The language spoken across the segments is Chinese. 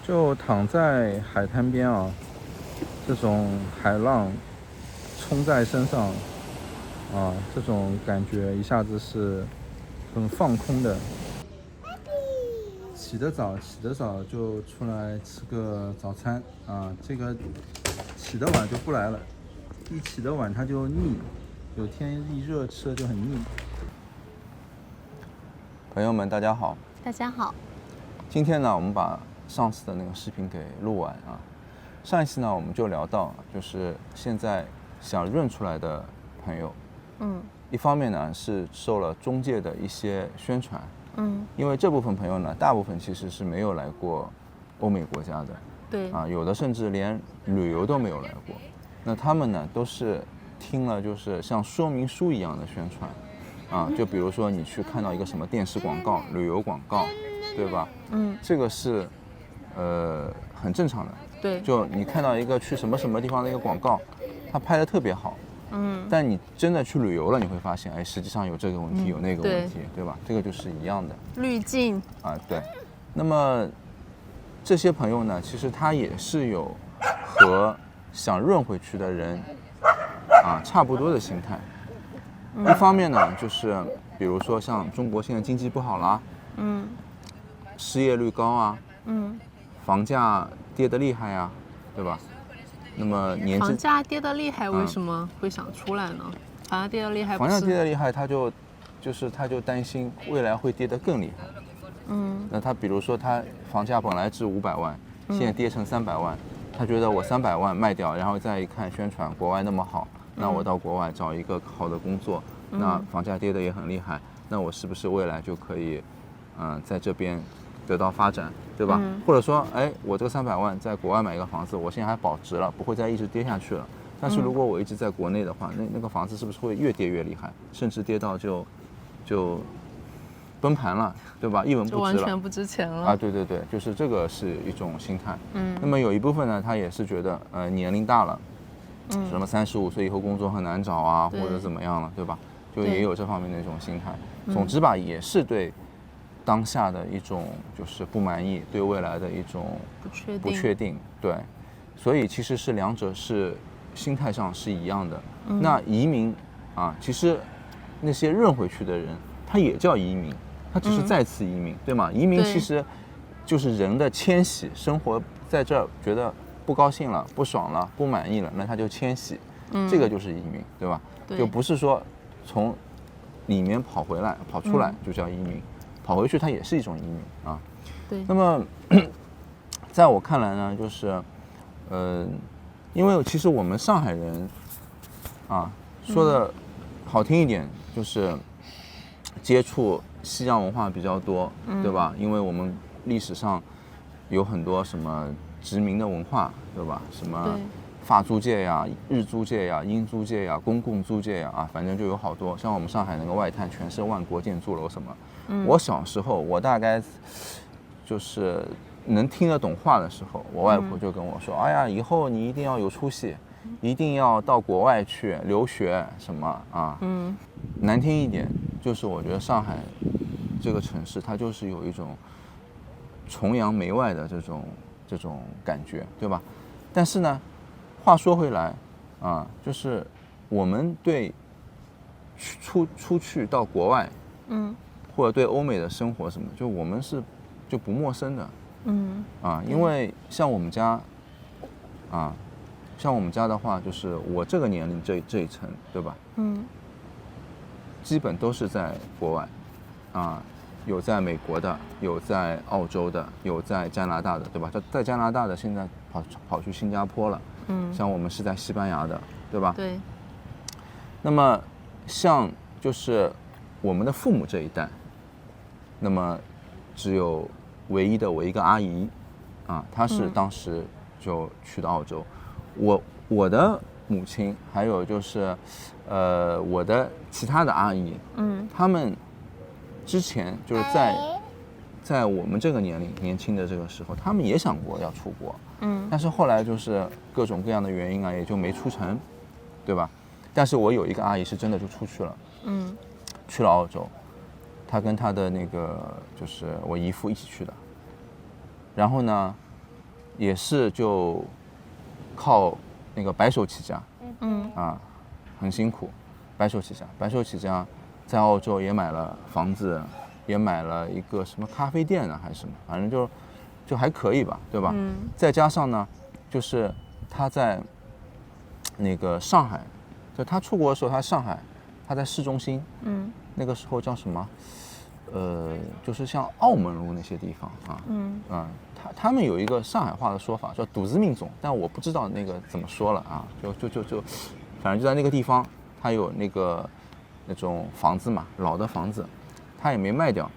就躺在海滩边啊，这种海浪冲在身上啊，这种感觉一下子是很放空的。起得早就出来吃个早餐啊，这个起得晚就不来了，一起得晚它就腻，有天一热吃了就很腻。朋友们，大家好。大家好。今天呢，我们把上次的那个视频给录完啊。上一次呢，我们就聊到，就是现在想润出来的朋友，一方面呢是受了中介的一些宣传，因为这部分朋友呢，大部分其实是没有来过欧美国家的，对啊，有的甚至连旅游都没有来过。那他们呢，都是听了就是像说明书一样的宣传。啊，就比如说你去看到一个什么电视广告、旅游广告，对吧？这个是，很正常的。对，就你看到一个去什么什么地方的一个广告，它拍得特别好，但你真的去旅游了，你会发现，哎，实际上有这个问题，有那个问题，对吧？这个就是一样的。滤镜啊，对。那么这些朋友呢，其实他也是有和想润回去的人啊差不多的心态。一方面呢，就是比如说像中国现在经济不好啦，失业率高啊，房价跌得厉害呀，对吧？那么房价跌得厉害，为什么会想出来呢？房价跌得厉害，房价跌得厉害，他就担心未来会跌得更厉害。那他比如说他房价本来值500万，现在跌成300万，他觉得我300万卖掉，然后再一看宣传国外那么好。那我到国外找一个好的工作，那房价跌得也很厉害，那我是不是未来就可以，在这边得到发展，对吧？或者说，哎，我这个300万在国外买一个房子，我现在还保值了，不会再一直跌下去了。但是如果我一直在国内的话，那个房子是不是会越跌越厉害，甚至跌到就崩盘了，对吧？一文不值了，就完全不值钱了啊！对对对，就是这个是一种心态。那么有一部分呢，他也是觉得，年龄大了。什么35岁以后工作很难找啊，或者怎么样了，对吧？就也有这方面的一种心态。总之吧，也是对当下的一种就是不满意，对未来的一种不确定。对，所以其实是两者是心态上是一样的。那移民啊，其实那些润回去的人，他也叫移民，他只是再次移民，对吗？移民其实就是人的迁徙，生活在这儿觉得不高兴了，不爽了，不满意了，那他就迁徙，这个就是移民，对吧？就不是说从里面跑出来就叫移民，跑回去它也是一种移民啊。对。那么在我看来呢，就是因为其实我们上海人啊，说的好听一点，就是接触西洋文化比较多，对吧？因为我们历史上有很多什么殖民的文化，对吧？什么法租界呀、日租界呀、英租界呀、公共租界呀，啊，反正就有好多。像我们上海那个外滩，全是万国建筑楼什么。我小时候，我大概就是能听得懂话的时候，我外婆就跟我说：“哎呀，以后你一定要有出息，一定要到国外去留学什么啊。”难听一点，就是我觉得上海这个城市，它就是有一种崇洋媚外的这种感觉，对吧？但是呢，话说回来啊，就是我们对出去到国外，或者对欧美的生活什么，就我们是就不陌生的，因为像我们家的话，就是我这个年龄这一层，对吧？基本都是在国外，有在美国的，有在澳洲的，有在加拿大的，对吧？在加拿大的现在跑去新加坡了，像我们是在西班牙的，对吧？对。那么像就是我们的父母这一代，那么只有唯一的我一个阿姨，她是当时就去的澳洲，我的母亲还有就是我的其他的阿姨，他们之前就是在我们这个年轻的这个时候，他们也想过要出国，但是后来就是各种各样的原因啊，也就没出成，对吧？但是我有一个阿姨是真的就出去了，去了澳洲，她跟她的那个就是我姨父一起去的，然后呢，也是就靠那个白手起家，很辛苦，白手起家，在澳洲也买了房子，也买了一个什么咖啡店啊还是什么，反正就还可以吧，对吧？再加上呢，就是他在那个上海，就他出国的时候，他上海，他在市中心，那个时候叫什么？就是像澳门路那些地方啊，他们有一个上海话的说法叫“赌资命总”，但我不知道那个怎么说了啊，反正就在那个地方，他有那种房子嘛，老的房子，他也没卖掉，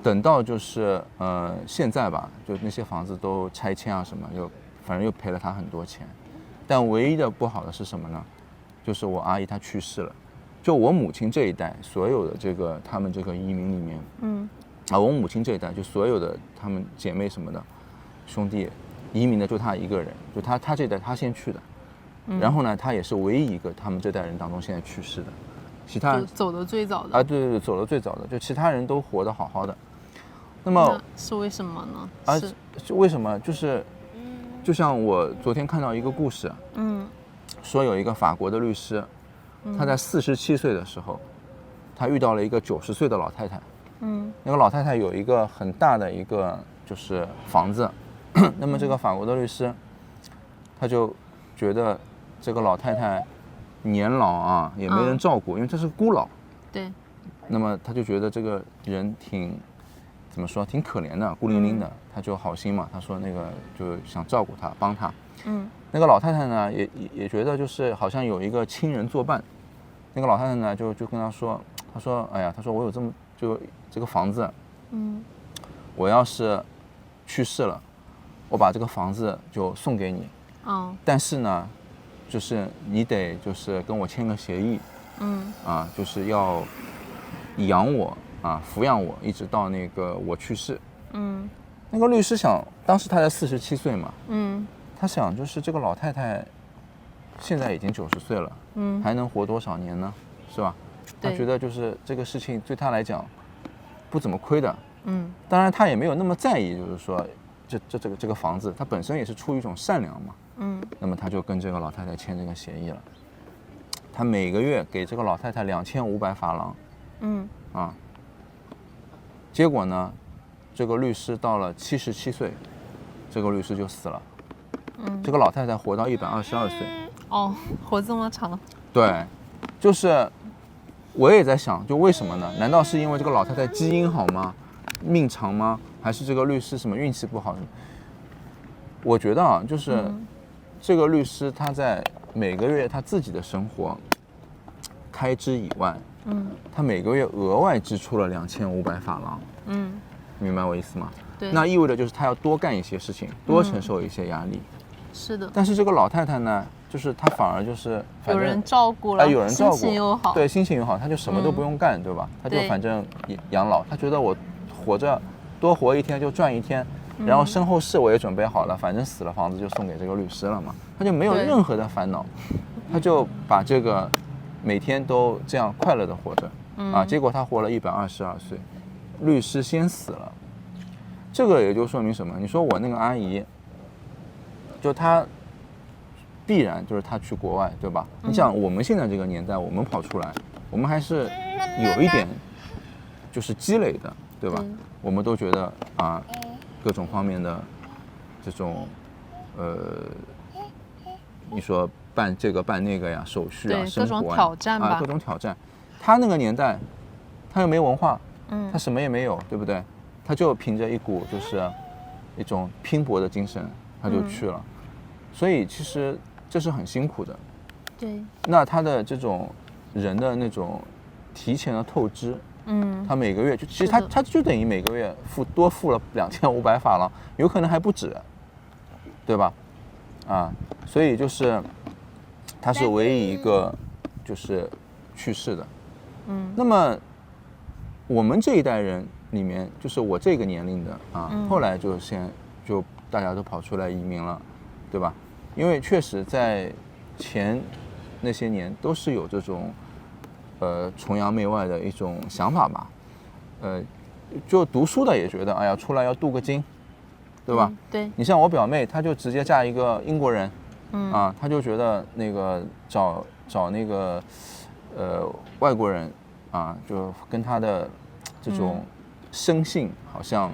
等到就是现在吧，就那些房子都拆迁啊什么，反正又赔了他很多钱，但唯一的不好的是什么呢？就是我阿姨她去世了。就我母亲这一代，所有的他们这个移民里面，我母亲这一代就所有的他们姐妹什么的兄弟移民的就她一个人，就她这一代她先去的，然后呢，她也是唯一一个他们这代人当中现在去世的，其他就走得最早的啊，对，走得最早的，就其他人都活得好好的。那么是为什么呢？是为什么？就像我昨天看到一个故事，说有一个法国的律师。他在47岁的时候，他遇到了一个90岁的老太太。那个老太太有一个很大的一个就是房子，那么这个法国的律师，他就觉得这个老太太年老啊，也没人照顾，因为这是孤老。对。那么他就觉得这个人怎么说，挺可怜的，孤零零的，他就好心嘛，他说那个就想照顾她，帮她。那个老太太呢，也觉得就是好像有一个亲人作伴。那个老太太呢，就跟他说，他说，哎呀，他说我有这个房子，我要是去世了，我把这个房子就送给你，但是呢，就是你得就是跟我签个协议，就是要养我啊，抚养我，一直到那个我去世。那个律师想，当时他才47岁嘛，他想就是这个老太太现在已经90岁了，还能活多少年呢？是吧？他觉得就是这个事情对他来讲不怎么亏的。当然他也没有那么在意，就是说这个房子，他本身也是出于一种善良嘛。那么他就跟这个老太太签这个协议了。他每个月给这个老太太2500法郎。结果呢，这个律师到了77岁，这个律师就死了。这个老太太活到122岁。活这么长。对，就是我也在想，就为什么呢？难道是因为这个老太太基因好吗？命长吗？还是这个律师什么运气不好？我觉得啊，就是这个律师他在每个月他自己的生活开支以外，他每个月额外支出了2500法郎。明白我意思吗？对。那意味着就是他要多干一些事情，多承受一些压力。是的。但是这个老太太呢，就是她反而就是有人照顾了，有人照顾，心情又好，对，心情又好，她就什么都不用干，对吧？她就反正养老，她觉得我活着多活一天就赚一天，然后身后事我也准备好了，反正死了房子就送给这个律师了嘛，她就没有任何的烦恼，她就把这个每天都这样快乐的活着，结果她活了122岁，律师先死了，这个也就说明什么？你说我那个阿姨。就他必然就是他去国外，对吧？你想我们现在这个年代，我们跑出来，我们还是有一点就是积累的，对吧？我们都觉得啊，各种方面的这种你说办这个办那个呀，手续啊，生活各种挑战吧，各种挑战。他那个年代，他又没文化，他什么也没有，对不对？他就凭着一股就是一种拼搏的精神，他就去了。所以其实这是很辛苦的。对。那他的这种人的那种提前的透支，他每个月就其实他就等于每个月多付了2500法郎，有可能还不止，对吧？所以就是他是唯一一个就是去世的。那么我们这一代人里面，就是我这个年龄的后来就大家都跑出来移民了，对吧？因为确实在前那些年都是有这种崇洋媚外的一种想法吧，就读书的也觉得哎呀出来要镀个金，对吧？对，你像我表妹，她就直接嫁一个英国人，嗯她就觉得那个找那个外国人就跟她的这种生性好像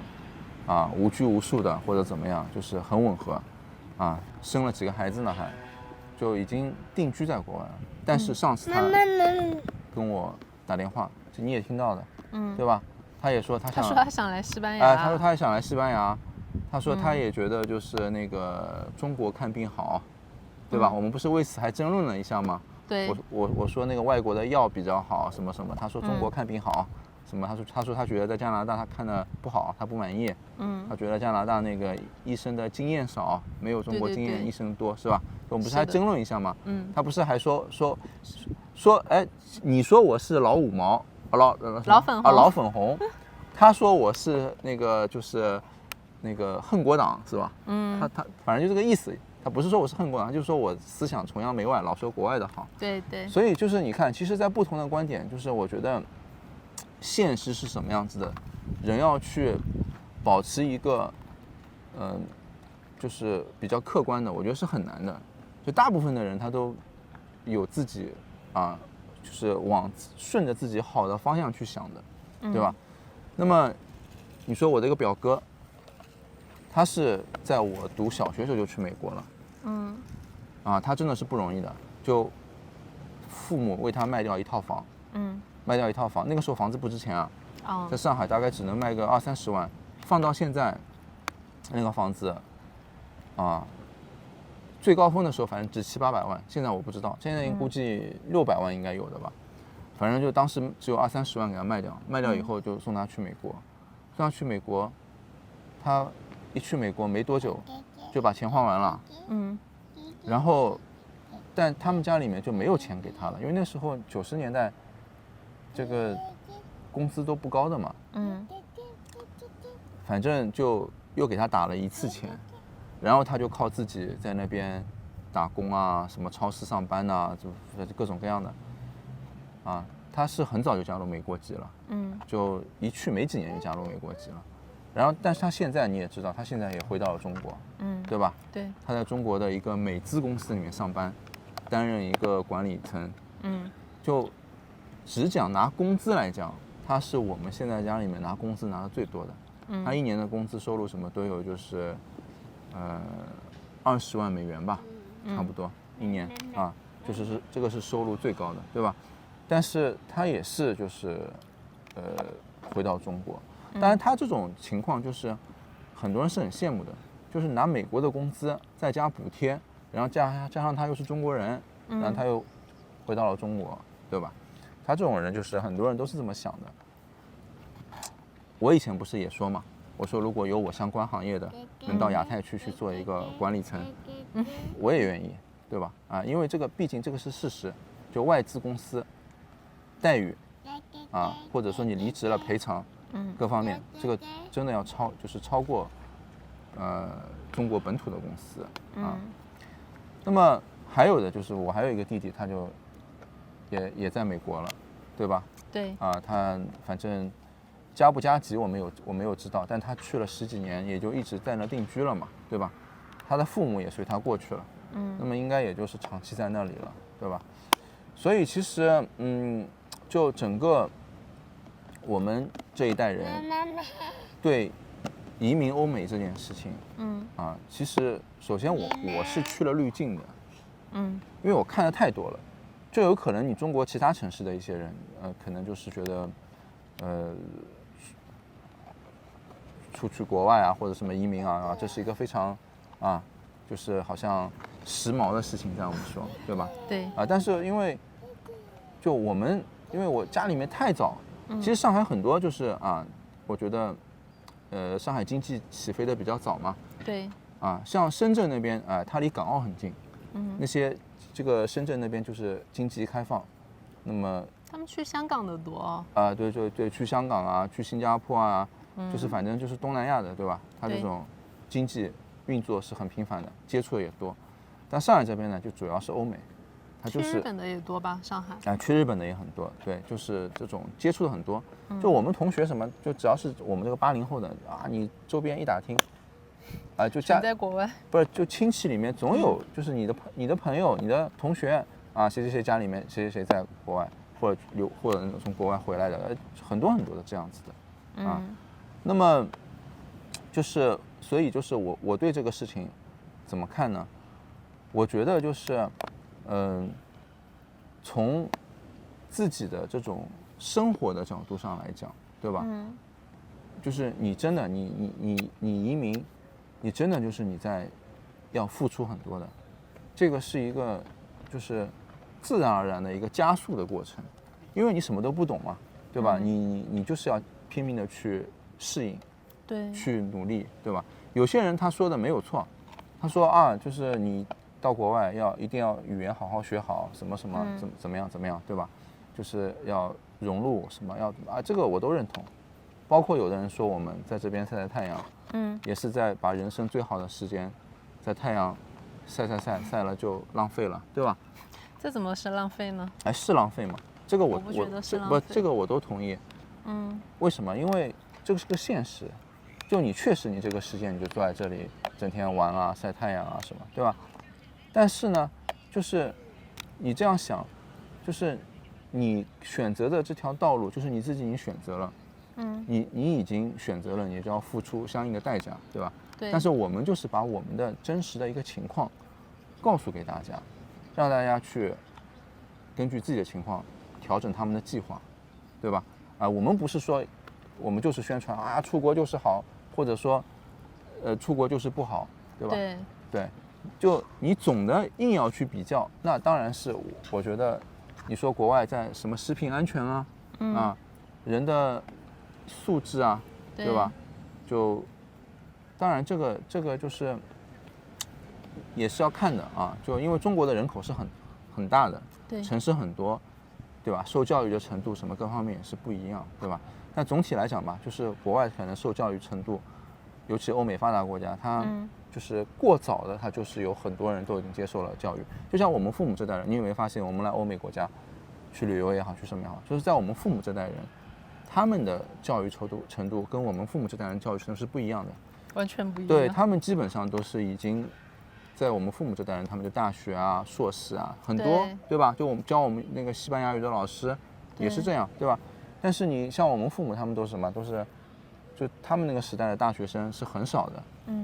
无拘无束的或者怎么样，就是很吻合生了几个孩子呢，还就已经定居在国外了。但是上次她跟我打电话，就你也听到的，对吧？他也说他想来西班牙，他说他也想来西班牙，他说他也觉得就是那个中国看病好，对吧？我们不是为此还争论了一下吗？对，我说那个外国的药比较好，什么什么，他说中国看病好，什么他说他觉得在加拿大他看的不好，他不满意，他觉得加拿大那个医生的经验少，没有中国经验医生多，是吧？我们不是还争论一下吗？他不是还说，哎，你说我是老五毛。老粉红，他说我是那个就是那个恨国党是吧？他反正就这个意思，他不是说我是恨国党，他就是说我思想崇洋媚外，老说国外的好。对对。所以就是你看，其实，在不同的观点，就是我觉得现实是什么样子的，人要去保持一个就是比较客观的，我觉得是很难的。就大部分的人他都有自己就是顺着自己好的方向去想的，对吧？那么你说我的一个表哥，他是在我读小学时候就去美国了，他真的是不容易的，就父母为他卖掉一套房，卖掉一套房，那个时候房子不值钱在上海大概只能卖个20-30万，放到现在，那个房子最高峰的时候反正值700-800万，现在我不知道，现在估计600万应该有的吧。反正就当时只有20-30万给他卖掉，卖掉以后就送他去美国，送他去美国，他一去美国没多久就把钱花完了，然后但他们家里面就没有钱给他了，因为那时候90年代这个工资都不高的嘛，反正就又给他打了一次钱。然后他就靠自己在那边打工什么超市上班就各种各样的他是很早就加入美国籍了，就一去没几年就加入美国籍了。然后但是他现在你也知道，他现在也回到了中国，对吧？对，他在中国的一个美资公司里面上班，担任一个管理层，就只讲拿工资来讲，他是我们现在家里面拿工资拿的最多的，他一年的工资收入什么都有，就是20万美元吧，差不多一年就是这个是收入最高的，对吧？但是他也是就是回到中国，当然他这种情况就是很多人是很羡慕的，就是拿美国的工资再加补贴，然后加上他又是中国人，然后他又回到了中国，对吧？他这种人就是很多人都是这么想的。我以前不是也说嘛，我说如果有我相关行业的能到亚太区去做一个管理层，我也愿意，对吧？因为毕竟这个是事实，就外资公司待遇或者说你离职了赔偿各方面，这个真的要超过中国本土的公司那么还有的就是我还有一个弟弟，他就也在美国了，对吧？对他反正加不加急我没有知道，但他去了10几年，也就一直在那定居了嘛，对吧？他的父母也随他过去了，那么应该也就是长期在那里了，对吧？所以其实就整个我们这一代人对移民欧美这件事情，其实首先我是去了滤镜的，因为我看的太多了，就有可能你中国其他城市的一些人，可能就是觉得，出去国外或者什么移民这是一个非常就是好像时髦的事情，这样我们说，对吧？对但是因为我家里面太早，其实上海很多就是我觉得上海经济起飞的比较早嘛，对像深圳那边它离港澳很近，那些这个深圳那边就是经济开放，那么他们去香港的多对，去香港去新加坡就是反正就是东南亚的，对吧？它这种经济运作是很频繁的，接触的也多。但上海这边呢，就主要是欧美，它就是去日本的也多吧？上海去日本的也很多，对，就是这种接触的很多。就我们同学什么，就只要是我们这个80后的你周边一打听，就全在国外。不是就亲戚里面总有就是你的朋友、你的同学啊，谁谁谁家里面谁谁谁在国外，或者那种从国外回来的，很多很多的这样子的啊。那么就是所以就是我对这个事情怎么看呢？我觉得就是从自己的这种生活的角度上来讲，对吧？就是你真的你移民，你真的就是你在要付出很多的，这个是一个就是自然而然的一个加速的过程，因为你什么都不懂嘛，对吧？你就是要拼命的去适应，对，去努力，对吧？有些人他说的没有错，他说啊，就是你到国外一定要语言好好学好，什么什么怎么样，对吧？就是要融入什么这个我都认同。包括有的人说我们在这边晒晒太阳，也是在把人生最好的时间在太阳晒了就浪费了，对吧？这怎么是浪费呢？是浪费嘛？这个我不觉得是浪费。这个我都同意。为什么？因为这个是个现实，就你确实你这个时间你就坐在这里整天玩啊、晒太阳啊什么，对吧？但是呢，就是你这样想，就是你选择的这条道路，就是你自己已经选择了。你已经选择了，你就要付出相应的代价，对吧？对。但是我们就是把我们的真实的一个情况告诉给大家，让大家去根据自己的情况调整他们的计划，对吧？我们不是说我们就是宣传出国就是好，或者说出国就是不好，对吧？对，就你总的硬要去比较，那当然是我觉得你说国外在什么食品安全啊，人的素质啊，对吧？就当然这个就是也是要看的啊，就因为中国的人口是很大的，城市很多，对吧？受教育的程度什么各方面也是不一样，对吧？但总体来讲吧，就是国外可能受教育程度，尤其欧美发达国家，它就是过早的，它就是有很多人都已经接受了教育。就像我们父母这代人，你有没有发现，我们来欧美国家去旅游也好，去什么也好，就是在我们父母这代人，他们的教育程度跟我们父母这代人教育程度是不一样的，完全不一样。对，他们基本上都是已经在我们父母这代人，他们就大学啊、硕士啊很多，对吧？就我们教我们那个西班牙语的老师也是这样，对吧？但是你像我们父母，他们都是什么？都是就他们那个时代的大学生是很少的，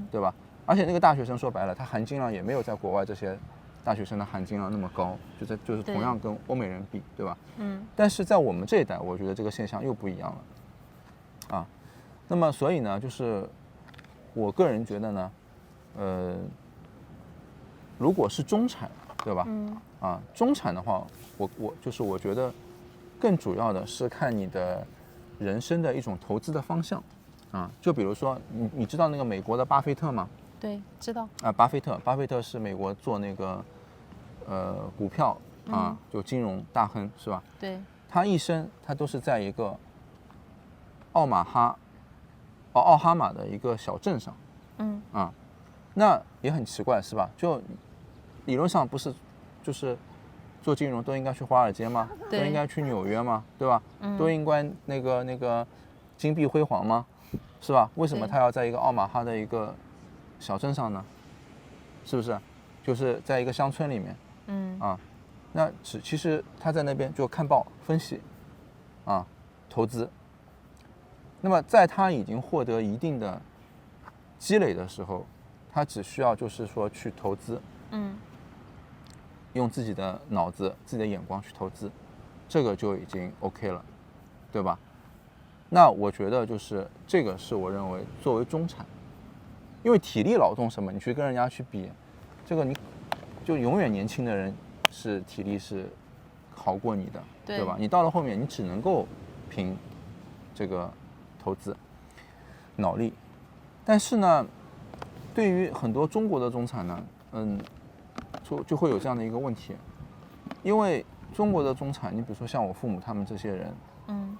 对吧？而且那个大学生说白了，他含金量也没有在国外这些大学生的含金量那么高，就是同样跟欧美人比，对吧？但是在我们这一代，我觉得这个现象又不一样了，啊，那么所以呢，就是我个人觉得呢，如果是中产，对吧？中产的话，我觉得更主要的是看你的人生的一种投资的方向，就比如说你知道那个美国的巴菲特吗？对，知道。巴菲特是美国做那个股票就金融大亨是吧？对。他一生他都是在一个奥哈马的一个小镇上，那也很奇怪是吧？就理论上不是就是做金融都应该去华尔街吗？都应该去纽约吗？对吧？都应该那个金碧辉煌吗？是吧？为什么他要在一个奥马哈的一个小镇上呢？是不是？就是在一个乡村里面，那其实他在那边就看报分析，投资。那么在他已经获得一定的积累的时候，他只需要就是说去投资，用自己的脑子、自己的眼光去投资，这个就已经 OK 了，对吧？那我觉得就是这个是我认为作为中产，因为体力劳动什么，你去跟人家去比，这个你就永远年轻的人是体力是好过你的，对吧？你到了后面，你只能够凭这个投资脑力。但是呢，对于很多中国的中产呢，就会有这样的一个问题，因为中国的中产，你比如说像我父母他们这些人，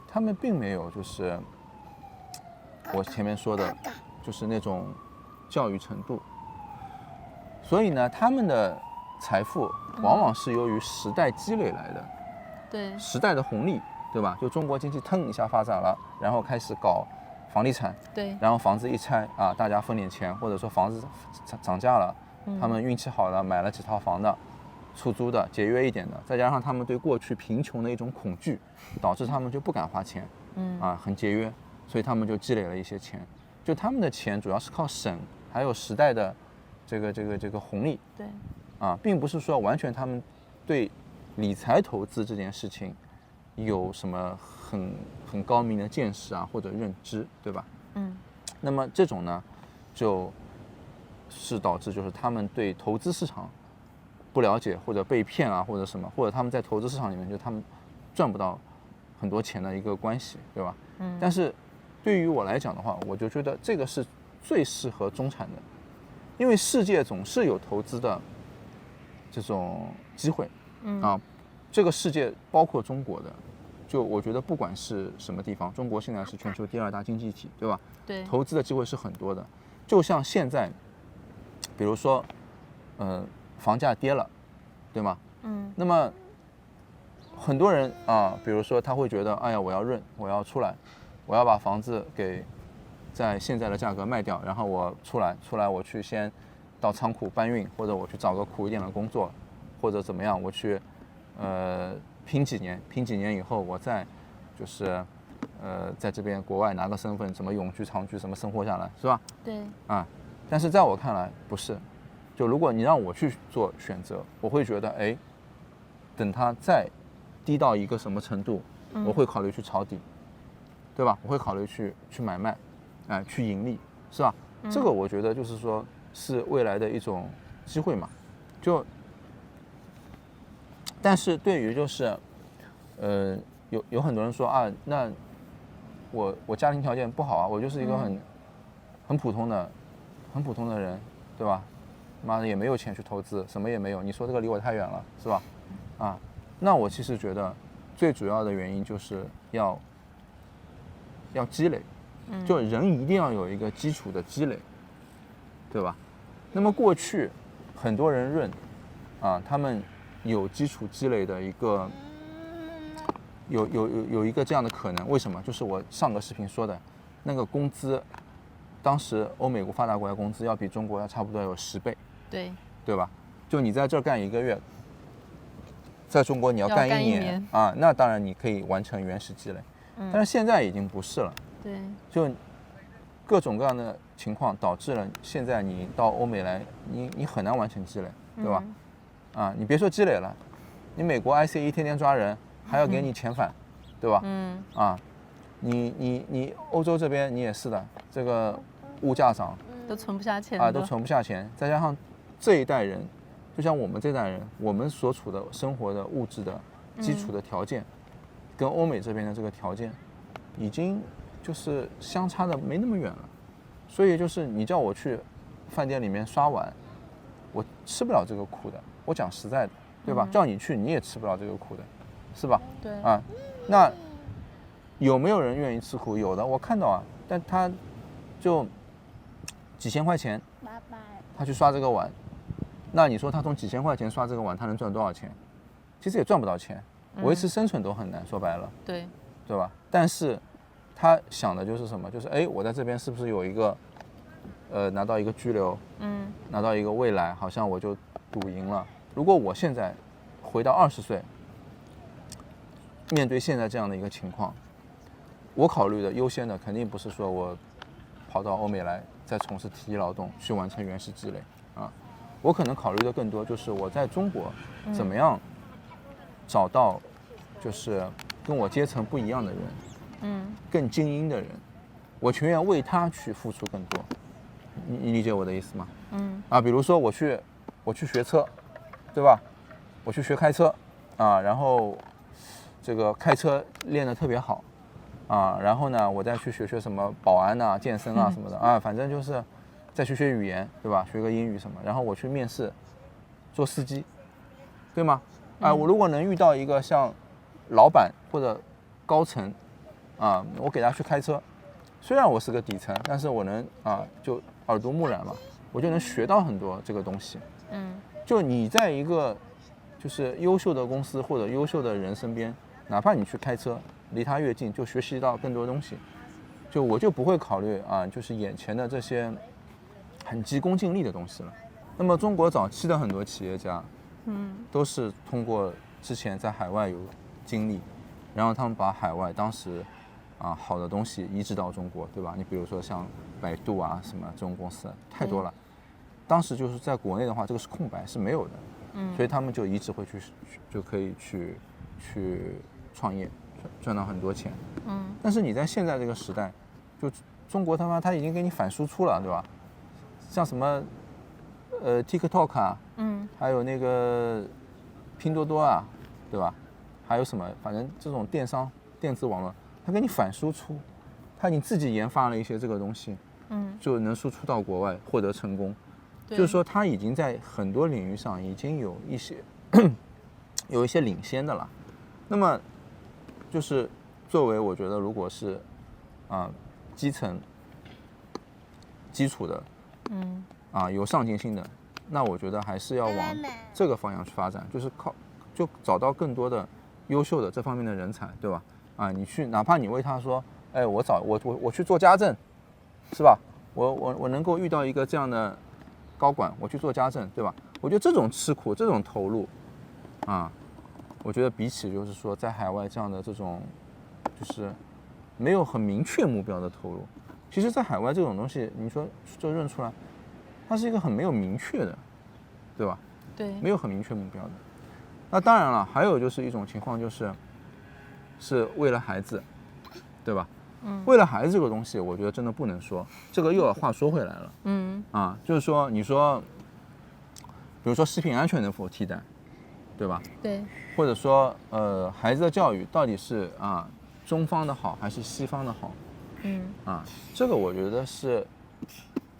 他们并没有就是我前面说的，就是那种教育程度，所以呢，他们的财富往往是由于时代积累来的，对，时代的红利，对吧？就中国经济腾一下发展了，然后开始搞房地产，对，然后房子一拆啊，大家分点钱，或者说房子涨价了，他们运气好了买了几套房的，出租的节约一点的，再加上他们对过去贫穷的一种恐惧，导致他们就不敢花钱，很节约，所以他们就积累了一些钱，就他们的钱主要是靠省还有时代的这个红利，对，并不是说完全他们对理财投资这件事情有什么很高明的见识或者认知，对吧？那么这种呢，就是导致就是他们对投资市场不了解，或者被骗或者什么，或者他们在投资市场里面就他们赚不到很多钱的一个关系，对吧？但是对于我来讲的话，我就觉得这个是最适合中产的，因为世界总是有投资的这种机会，这个世界包括中国的，就我觉得不管是什么地方，中国现在是全球第2大经济体，对吧？对，投资的机会是很多的。就像现在，比如说，房价跌了，对吗？那么很多人比如说他会觉得，哎呀，我要出来，我要把房子给在现在的价格卖掉，然后我出来我去先到仓库搬运，或者我去找个苦一点的工作，或者怎么样，我去拼几年以后，我再就是在这边国外拿个身份，怎么永居长居，怎么生活下来，是吧？对，但是在我看来不是，就如果你让我去做选择，我会觉得等它再低到一个什么程度，我会考虑去抄底，对吧？我会考虑去买卖，去盈利，是吧？这个我觉得就是说是未来的一种机会嘛，但是对于就是有很多人说那我家庭条件不好我就是一个很普通的人，对吧？妈的也没有钱去投资，什么也没有，你说这个离我太远了，是吧？那我其实觉得最主要的原因就是要积累，就人一定要有一个基础的积累，对吧？那么过去很多人认他们有基础积累的一个有一个这样的可能，为什么？就是我上个视频说的那个工资，当时欧美发达国家工资要比中国要差不多有10倍，对吧？就你在这儿干1个月，在中国你要干1年那当然你可以完成原始积累，但是现在已经不是了，对，就各种各样的情况导致了现在你到欧美来，你很难完成积累，对吧？你别说积累了，你美国 ICE 天天抓人，还要给你遣返，对吧？你欧洲这边你也是的，这个物价涨都存不下钱都存不下钱，再加上这一代人，就像我们这代人，我们所处的生活的物质的基础的条件，跟欧美这边的这个条件，已经就是相差的没那么远了，所以就是你叫我去饭店里面刷碗，我吃不了这个苦的，我讲实在的，对吧？叫你去你也吃不了这个苦的，是吧？对那有没有人愿意吃苦？有的，我看到但他就几千块钱，他去刷这个碗，那你说他从几千块钱刷这个碗，他能赚多少钱？其实也赚不到钱，维持生存都很难，说白了，对吧？但是他想的就是什么？就是我在这边是不是有一个拿到一个居留，拿到一个未来，好像我就赌赢了。如果我现在回到20岁，面对现在这样的一个情况，我考虑的优先的肯定不是说我跑到欧美来再从事体力劳动去完成原始积累我可能考虑的更多就是我在中国怎么样找到就是跟我阶层不一样的人，更精英的人，我全愿为他去付出更多。你理解我的意思吗？比如说我去学车，对吧？我去学开车然后这个开车练得特别好然后呢我再去学什么保安健身什么的反正就是再学语言，对吧？学个英语什么，然后我去面试做司机，对吗？我如果能遇到一个像老板或者高层我给他去开车，虽然我是个底层，但是我能就耳濡目染嘛，我就能学到很多这个东西。就你在一个就是优秀的公司或者优秀的人身边，哪怕你去开车，离他越近，就学习到更多东西。就我就不会考虑啊，就是眼前的这些很急功近利的东西了。那么中国早期的很多企业家，都是通过之前在海外有经历，然后他们把海外当时好的东西移植到中国，对吧？你比如说像百度啊什么这种公司太多了，当时就是在国内的话，这个是空白是没有的，所以他们就移植回去，就可以去创业，赚到很多钱。但是你在现在这个时代，就中国他已经给你反输出了，对吧？像什么TikTok 啊，还有那个拼多多啊，对吧？还有什么，反正这种电商电子网络，它给你反输出，它已经自己研发了一些这个东西，就能输出到国外获得成功。就是说，它已经在很多领域上已经有一些有一些领先的了。那么，就是作为我觉得，如果是基层基础的，有上进心的，那我觉得还是要往这个方向去发展，就是就找到更多的优秀的这方面的人才，对吧？你去，哪怕你为他说，哎，我去做家政，是吧？我能够遇到一个这样的高管，我去做家政，对吧？我觉得这种吃苦，这种投入，我觉得比起就是说在海外这样的这种，就是没有很明确目标的投入，其实在海外这种东西，你说就认出来，它是一个很没有明确的，对吧？对，没有很明确目标的。那当然了，还有就是一种情况是为了孩子，对吧？为了孩子这个东西，我觉得真的不能说，这个又要话说回来了。就是说，你说，比如说食品安全能否替代，对吧？对。或者说，孩子的教育到底是中方的好还是西方的好？这个我觉得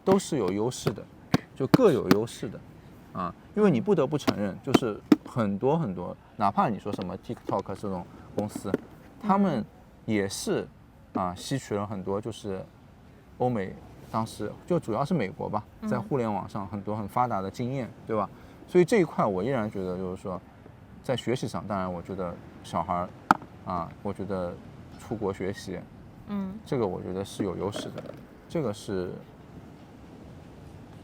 都是有优势的，就各有优势的。因为你不得不承认，就是很多，哪怕你说什么 TikTok 这种公司，他们也是吸取了很多就是欧美当时就主要是美国吧，在互联网上很多很发达的经验，对吧？所以这一块我依然觉得就是说，在学习上，当然我觉得小孩我觉得出国学习，这个我觉得是有优势的，这个是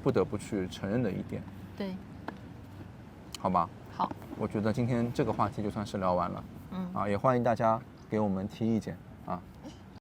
不得不去承认的一点。对，好吧。好，我觉得今天这个话题就算是聊完了。也欢迎大家给我们提意见。